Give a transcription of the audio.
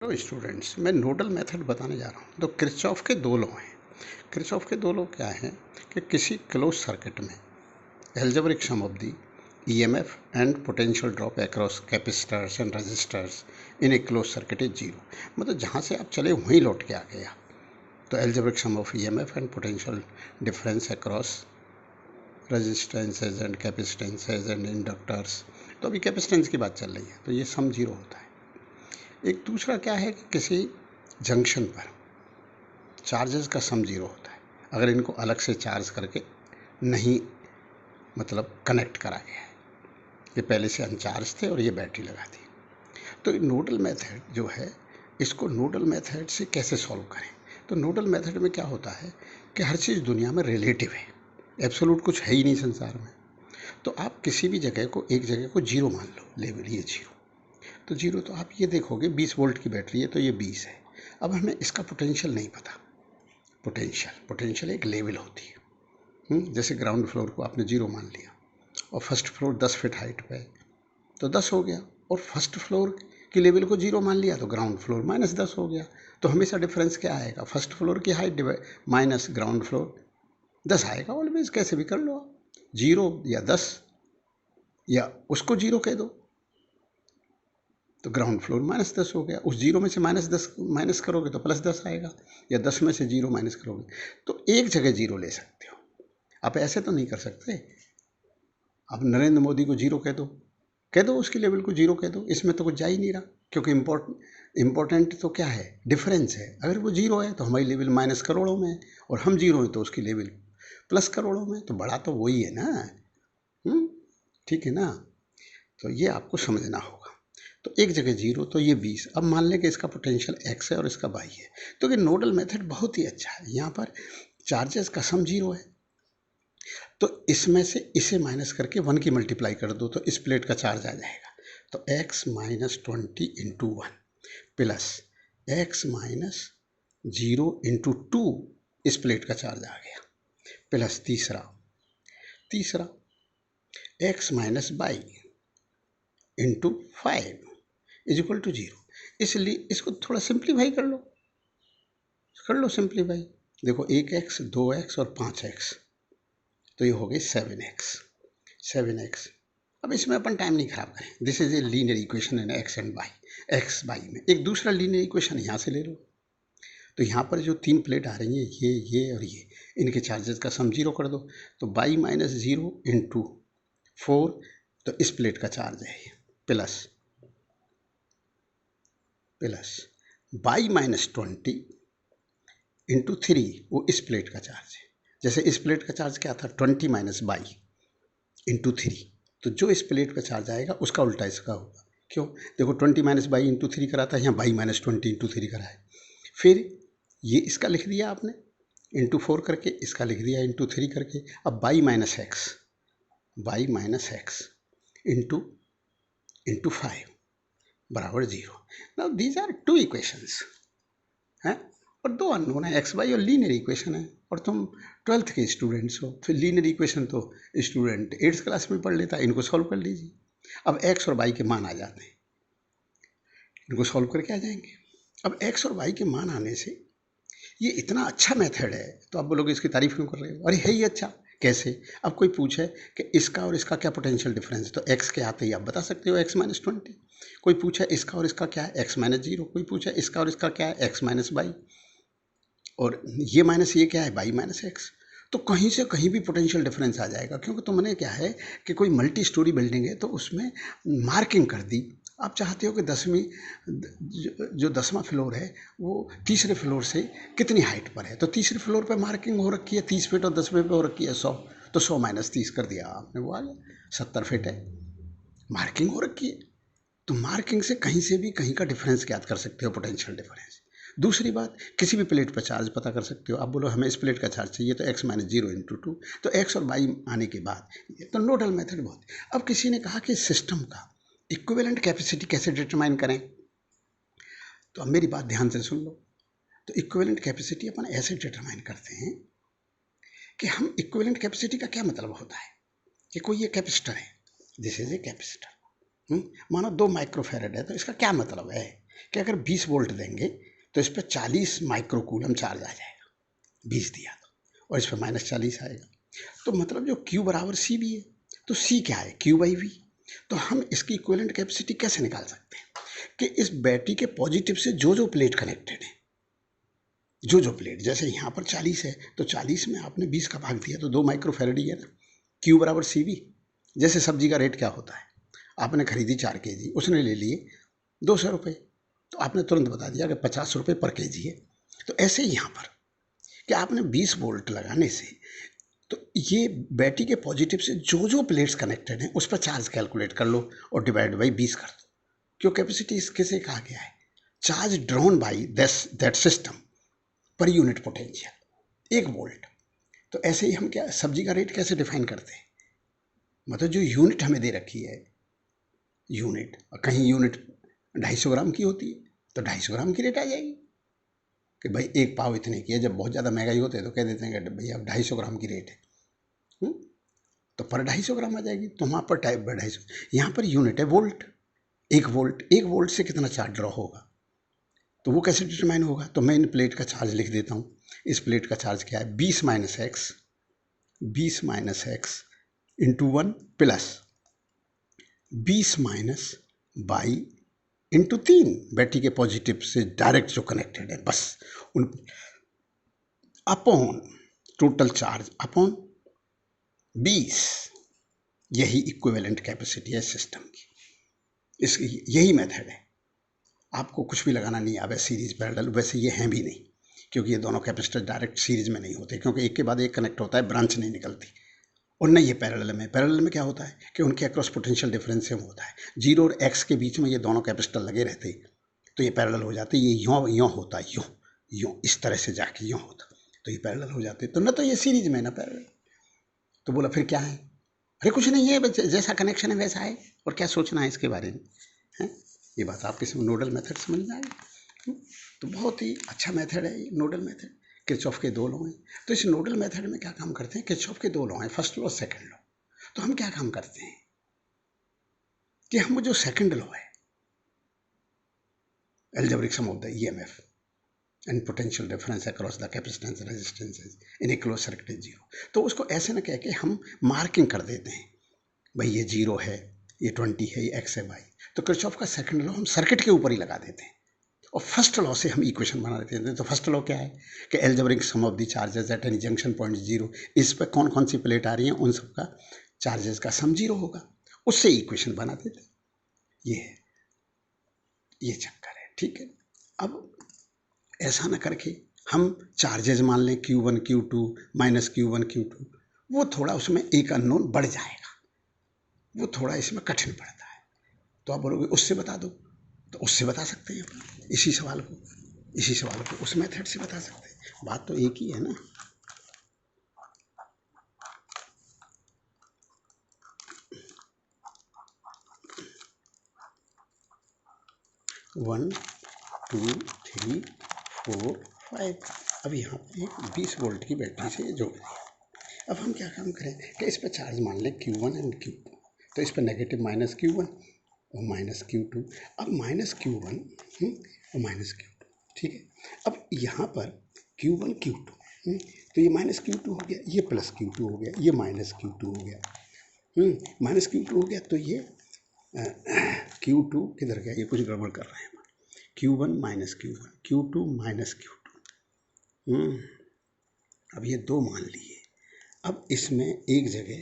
Hello students, मैं nodal method बताने जा रहा हूँ। तो किरचॉफ के दो लॉ हैं। किरचॉफ के दो लॉ क्या हैं कि किसी क्लोज सर्किट में algebraic sum of the EMF and potential drop across capacitors and resistors in a close circuit is zero. मतलब जहाँ से आप चले वहीं लौट के आ गया। तो algebraic sum of EMF and potential difference across resistances and capacitances and inductors. तो अभी कैपेसिटेंस की बात चल रही है, तो ये सम जीरो होता है। एक दूसरा क्या है कि किसी जंक्शन पर चार्जेस का सम जीरो होता है अगर इनको अलग से चार्ज करके नहीं मतलब कनेक्ट करा गया है। ये पहले से अनचार्ज थे और ये बैटरी लगा दी। तो नोडल मेथड जो है, इसको नोडल मेथड से कैसे सॉल्व करें। तो नोडल मेथड में क्या होता है कि हर चीज़ दुनिया में रिलेटिव है, एब्सोल्यूट कुछ है ही नहीं संसार में। तो आप किसी भी जगह को, एक जगह को जीरो मान लो, लेवल ये जीरो। तो जीरो तो आप ये देखोगे 20 वोल्ट की बैटरी है तो ये 20 है। अब हमें इसका पोटेंशियल नहीं पता। पोटेंशियल एक लेवल होती है। जैसे ग्राउंड फ्लोर को आपने जीरो मान लिया और फर्स्ट फ्लोर 10 फीट हाइट पे है तो 10 हो गया, और फर्स्ट फ्लोर की लेवल को जीरो मान लिया तो ग्राउंड फ्लोर -10 हो गया। तो हमेशा डिफरेंस क्या आएगा, फर्स्ट फ्लोर की हाइट माइनस ग्राउंड फ्लोर 10 आएगा ऑलवेज। कैसे भी कर लो आप, जीरो या 10 या उसको जीरो कह दो तो ग्राउंड फ्लोर -10 हो गया। उस जीरो में से -10 माइनस करोगे तो +10 आएगा, या 10 में से जीरो माइनस करोगे तो एक जगह जीरो ले सकते हो। आप ऐसे तो नहीं कर सकते, आप नरेंद्र मोदी को जीरो कह दो उसकी लेवल को जीरो कह दो, इसमें तो कुछ जा ही नहीं रहा। क्योंकि इम्पोर्टेंट तो क्या है, डिफरेंस है। अगर वो जीरो है तो हमारी लेवल माइनस करोड़ों में है, और हम जीरो हैं तो उसकी लेवल प्लस करोड़ों में। तो बड़ा तो वही है ना। ठीक है ना। तो ये आपको समझना होगा। तो एक जगह जीरो तो ये 20। अब मान लें कि इसका पोटेंशियल x है और इसका y है, तो ये नोडल मेथड बहुत ही अच्छा है। यहाँ पर चार्जेस का सम जीरो है, तो इसमें से इसे माइनस करके 1 की मल्टीप्लाई कर दो तो इस प्लेट का चार्ज आ जाएगा। तो x -20 into 1 plus x -0 into 2, इस प्लेट का चार्ज आ गया। प्लस तीसरा x -y into 5 is equal to zero. इसलिए इसको थोड़ा सिंप्लीफाई कर लो सिंप्लीफाई। देखो 1x 2x और 5x, तो ये हो गई 7x। अब इसमें अपन टाइम नहीं खराब करें। This is a linear equation in x and y. X y में एक दूसरा लीनियर इक्वेशन यहाँ से ले लो। तो यहाँ पर जो 3 प्लेट आ रही हैं, ये और ये, इनके चार्जेस का सम जीरो कर दो। तो y -0 इंटू 4, तो इस प्लेट का चार्ज है प्लस y -20 इंटू 3, वो इस प्लेट का चार्ज है। जैसे इस प्लेट का चार्ज क्या था, 20 - y इंटू 3, तो जो इस प्लेट का चार्ज आएगा उसका उल्टा इसका होगा। क्यों, देखो 20 - y इंटू 3 करा था, यहाँ y -20 इंटू 3 करा है। फिर ये इसका लिख दिया आपने इंटू 4 करके, इसका लिख दिया इंटू 3 करके। अब y -x इंटू 5 बराबर 0। नाउ दीज आर 2 इक्वेशंस हैं, और 2 अननोन है, एक्स वाई, और लीनियर इक्वेशन है। और तुम 12th के स्टूडेंट्स हो, फिर लीनियर इक्वेशन तो स्टूडेंट 8th क्लास में पढ़ लेता है। इनको सॉल्व कर लीजिए। अब एक्स और वाई के मान आ जाते हैं, इनको सॉल्व करके आ जाएंगे। अब एक्स और वाई के मान आने से ये इतना अच्छा मेथड है, तो आप बोलोगे इसकी तारीफ क्यों कर रहे हो। अरे है ही अच्छा, कैसे। अब कोई पूछे कि इसका और इसका क्या पोटेंशियल डिफरेंस है, तो एक्स के आते ही आप बता सकते हो x -20। कोई पूछे इसका और इसका क्या है, x -0। कोई पूछे इसका और इसका क्या है, x -y। और ये माइनस ये क्या है, y -x। तो कहीं से कहीं भी पोटेंशियल डिफरेंस आ जाएगा। क्योंकि तुमने क्या है कि कोई मल्टी स्टोरी बिल्डिंग है तो उसमें मार्किंग कर दी। आप चाहते हो कि 10वीं जो 10वां फ्लोर है वो तीसरे फ्लोर से कितनी हाइट पर है, तो तीसरे फ्लोर पर मार्किंग हो रखी है 30 फीट और 10वें पे हो रखी है 100, तो 100 - 30 कर दिया आपने, वो आ गया 70 फीट है, मार्किंग हो रखी है। तो मार्किंग से कहीं से भी कहीं का डिफरेंस ज्ञात कर सकते हो, पोटेंशियल डिफरेंस। दूसरी बात, किसी भी प्लेट पर चार्ज पता कर सकते हो। आप बोलो हमें इस प्लेट का चार्ज चाहिए, तो x -0 इंटू 2, तो x और y आने के बाद तो नोडल मेथड बहुत। अब किसी ने कहा कि सिस्टम का इक्विवेलेंट कैपेसिटी कैसे डिटरमाइन करें, तो अब मेरी बात ध्यान से सुन लो। तो इक्विवेलेंट कैपेसिटी अपन ऐसे डिटरमाइन करते हैं कि हम इक्विवेलेंट कैपेसिटी का क्या मतलब होता है कि कोई ये कैपेसिटर है, दिस इज ए कैपेसिटर। मानो 2 माइक्रोफेरेड है, तो इसका क्या मतलब है कि अगर 20 वोल्ट देंगे तो इस पर 40 माइक्रोकूलम चार्ज आ जाएगा, 20 दिया तो, और इस पर -40 आएगा। तो मतलब जो Q बराबर सी भी है, तो सी क्या है, Q/V। तो हम इसकी इक्विवेलेंट कैपेसिटी कैसे निकाल सकते हैं कि इस बैटरी के पॉजिटिव से जो जो प्लेट कनेक्टेड है, जो जो प्लेट, जैसे यहाँ पर 40 है तो 40 में आपने 20 का भाग दिया तो 2 माइक्रोफेरेड ही है ना, Q बराबर CV। जैसे सब्जी का रेट क्या होता है, आपने खरीदी 4 kg, उसने ले लिए 200 रुपये, तो आपने तुरंत बता दिया कि 50 रुपये पर kg है। तो ऐसे ही यहाँ पर कि आपने 20 वोल्ट लगाने से तो ये बैटरी के पॉजिटिव से जो जो प्लेट्स कनेक्टेड हैं उस पर चार्ज कैलकुलेट कर लो और डिवाइड बाई 20 कर दो। क्यों, कैपेसिटी इसके से कहा गया है charge drawn by that system per unit potential 1 volt. तो ऐसे ही हम क्या सब्जी का रेट कैसे डिफाइन करते हैं, मतलब जो यूनिट हमें दे रखी है, यूनिट, कहीं यूनिट 250 ग्राम की होती है तो 250 ग्राम की रेट आ जाएगी कि भाई 1 पाव इतने की है। जब बहुत ज़्यादा महंगाई होते है तो कह देते हैं कि भैया अब 250 ग्राम की रेट है, तो पर 250 ग्राम आ जाएगी। तो वहाँ पर टाइप 250, यहाँ पर यूनिट है वोल्ट, 1 वोल्ट, 1 वोल्ट से कितना चार्ज ड्रॉ होगा, तो वो कैसे डिटरमाइन होगा। तो मैं इन प्लेट का चार्ज लिख देता हूँ। इस प्लेट का चार्ज क्या है, 20 minus x into 1 plus 20 minus by into 3 battery के पॉजिटिव से डायरेक्ट जो कनेक्टेड है, बस उन अपॉन टोटल चार्ज अपॉन 20। यही इक्विवेलेंट कैपेसिटी है सिस्टम की। इसकी यही मेथड है, आपको कुछ भी लगाना नहीं आवे, सीरीज पैरेलल वैसे ये हैं भी नहीं, क्योंकि ये दोनों कैपेसिटर डायरेक्ट सीरीज में नहीं होते, क्योंकि एक के बाद एक कनेक्ट होता है, ब्रांच नहीं निकलती। और नहीं ये पैरेलल में, पैरेलल में क्या होता है कि उनके अक्रॉस पोटेंशियल डिफरेंशियम होता है, 0 और x के बीच में ये दोनों कैपेसिटर लगे रहते, तो ये पैरेलल हो जाते। ये यों होता है, यों इस तरह से जाके यों होता, तो ये पैरेलल हो जाते। तो ना तो ये सीरीज में ना पैरेलल। तो बोला फिर क्या है, अरे कुछ नहीं है, जैसा कनेक्शन है वैसा है, और क्या सोचना है इसके बारे में, है ये बात आपके नोडल मेथड समझ में आएगी। तो बहुत ही अच्छा मेथड है ये नोडल मेथड। किरचॉफ के 2 लॉ हैं, तो इस नोडल मेथड में क्या काम करते हैं, किरचॉफ के 2 लॉ हैं, फर्स्ट लॉ सेकंड लॉ। तो हम क्या काम करते हैं कि हम जो सेकंड लॉ है, algebraic sum of the EMF and potential difference across the capacitance resistances in a close circuit is 0, तो उसको ऐसे ना कह के हम मार्किंग कर देते हैं, भाई ये 0 है, ये 20 है, ये x है भाई। तो किरचॉफ का सेकंड लॉ हम सर्किट के ऊपर ही लगा देते हैं और फर्स्ट लॉ से हम इक्वेशन बना देते हैं। तो फर्स्ट लॉ क्या है कि algebraic sum of the charges at any junction point 0, इस पर कौन कौन सी प्लेट आ रही हैं उन सब का चार्जेस का सम 0 होगा, उससे इक्वेशन बना देते। ये है, ये चक्कर है, ठीक है। अब ऐसा ना करके हम चार्जेस मान लें Q1 Q2 minus Q1 Q2, वो थोड़ा उसमें एक अननोन बढ़ जाएगा, वो थोड़ा इसमें कठिन पड़ता है। तो आप बोलोगे उससे बता दो, तो उससे बता सकते हैं अपन, इसी सवाल को उस मेथड से बता सकते हैं, बात तो एक ही है ना। वन टू थ्री फोर 5, अब यहाँ पर एक 20 वोल्ट की बैटरी से जोड़ दिया। अब हम क्या काम करें कि इस पर चार्ज मान लें Q1 एंड Q2, तो इस पर नेगेटिव माइनस Q1 और माइनस Q2, अब माइनस Q1 और माइनस Q2, ठीक है। अब यहाँ पर Q1 Q2, तो ये माइनस Q2 हो गया, ये प्लस Q2 हो गया, ये माइनस Q2 हो गया, माइनस Q2 हो गया, तो ये Q2 किधर गया, ये कुछ गड़बड़ कर रहे हैं, Q1 minus Q1, Q2 minus Q2, अब ये 2 मान लिए। अब इसमें एक जगह